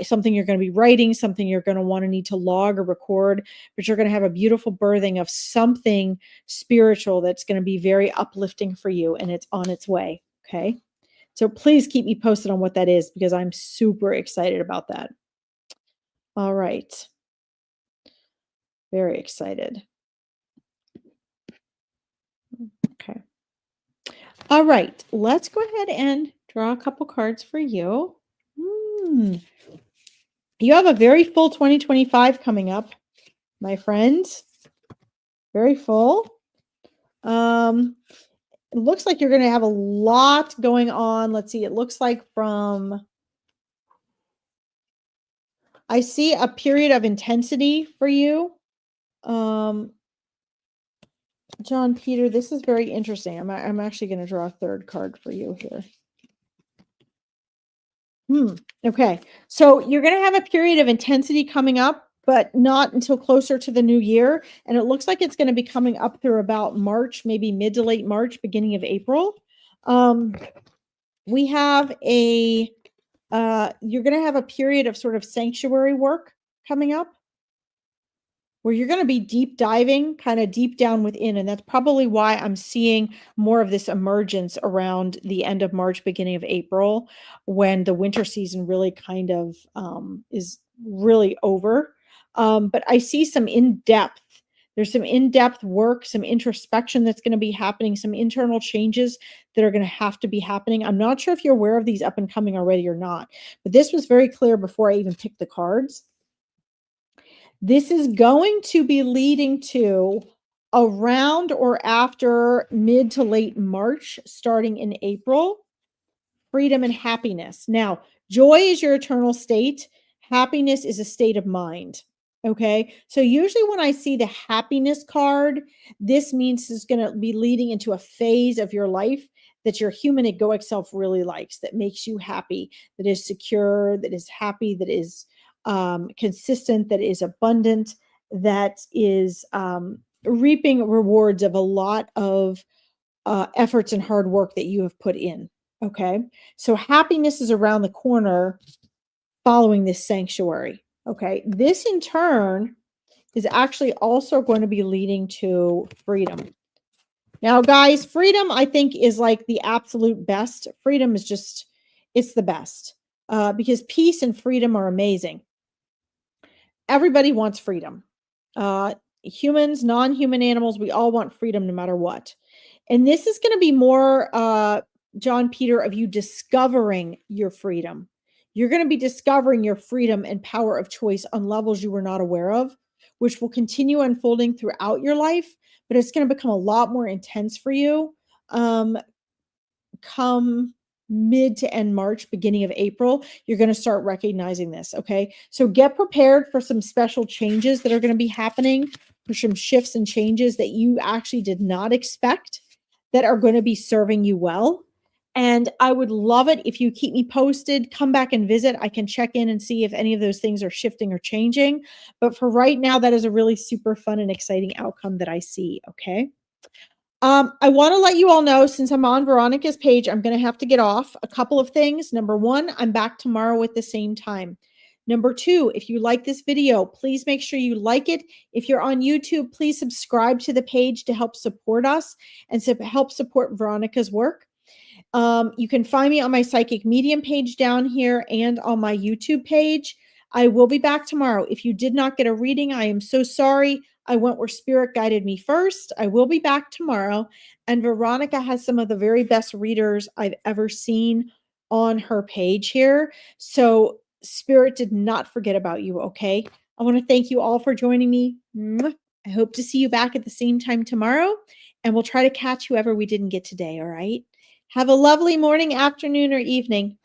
Something you're going to be writing, something you're going to want to need to log or record, but you're going to have a beautiful birthing of something spiritual that's going to be very uplifting for you, and it's on its way. Okay. So please keep me posted on what that is because I'm super excited about that. All right. Very excited. Okay. All right, let's go ahead and draw a couple cards for you. You have a very full 2025 coming up, my friends. Very full. It looks like you're going to have a lot going on. Let's see. It looks like I see a period of intensity for you. John Peter, this is very interesting. I'm actually going to draw a third card for you here. Okay. So you're going to have a period of intensity coming up, but not until closer to the new year. And it looks like it's going to be coming up through about March, maybe mid to late March, beginning of April. We have you're going to have a period of sort of sanctuary work coming up, where you're going to be deep diving, kind of deep down within. And that's probably why I'm seeing more of this emergence around the end of March, beginning of April, when the winter season really kind of is really over. But I see some in-depth. There's some in-depth work, some introspection that's going to be happening, some internal changes that are going to have to be happening. I'm not sure if you're aware of these up and coming already or not, but this was very clear before I even picked the cards. This is going to be leading to around or after mid to late March, starting in April, freedom and happiness. Now, joy is your eternal state. Happiness is a state of mind. Okay. So usually when I see the happiness card, this means it's going to be leading into a phase of your life that your human egoic self really likes, that makes you happy, that is secure, that is happy, that is consistent, that is abundant, that is reaping rewards of a lot of efforts and hard work that you have put in. Okay. So happiness is around the corner following this sanctuary. Okay. This in turn is actually also going to be leading to freedom. Now, guys, freedom, I think, is like the absolute best. Freedom is just, it's the best because peace and freedom are amazing. Everybody wants freedom. Humans, non-human animals, we all want freedom no matter what. And this is going to be more, John Peter, of you discovering your freedom. You're going to be discovering your freedom and power of choice on levels you were not aware of, which will continue unfolding throughout your life, but it's going to become a lot more intense for you come mid to end March, beginning of April. You're going to start recognizing this. Okay. So get prepared for some special changes that are going to be happening, for some shifts and changes that you actually did not expect that are going to be serving you well. And I would love it if you keep me posted, come back and visit. I can check in and see if any of those things are shifting or changing. But for right now, that is a really super fun and exciting outcome that I see. Okay. I want to let you all know, since I'm on Veronica's page, I'm going to have to get off. A couple of things. Number one, I'm back tomorrow at the same time. Number two, if you like this video, please make sure you like it. If you're on YouTube, please subscribe to the page to help support us and to help support Veronica's work. You can find me on my Psychic Medium page down here and on my YouTube page. I will be back tomorrow. If you did not get a reading, I am so sorry. I went where Spirit guided me first. I will be back tomorrow. And Veronica has some of the very best readers I've ever seen on her page here. So Spirit did not forget about you, okay? I want to thank you all for joining me. I hope to see you back at the same time tomorrow. And we'll try to catch whoever we didn't get today, all right? Have a lovely morning, afternoon, or evening.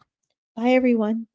Bye, everyone.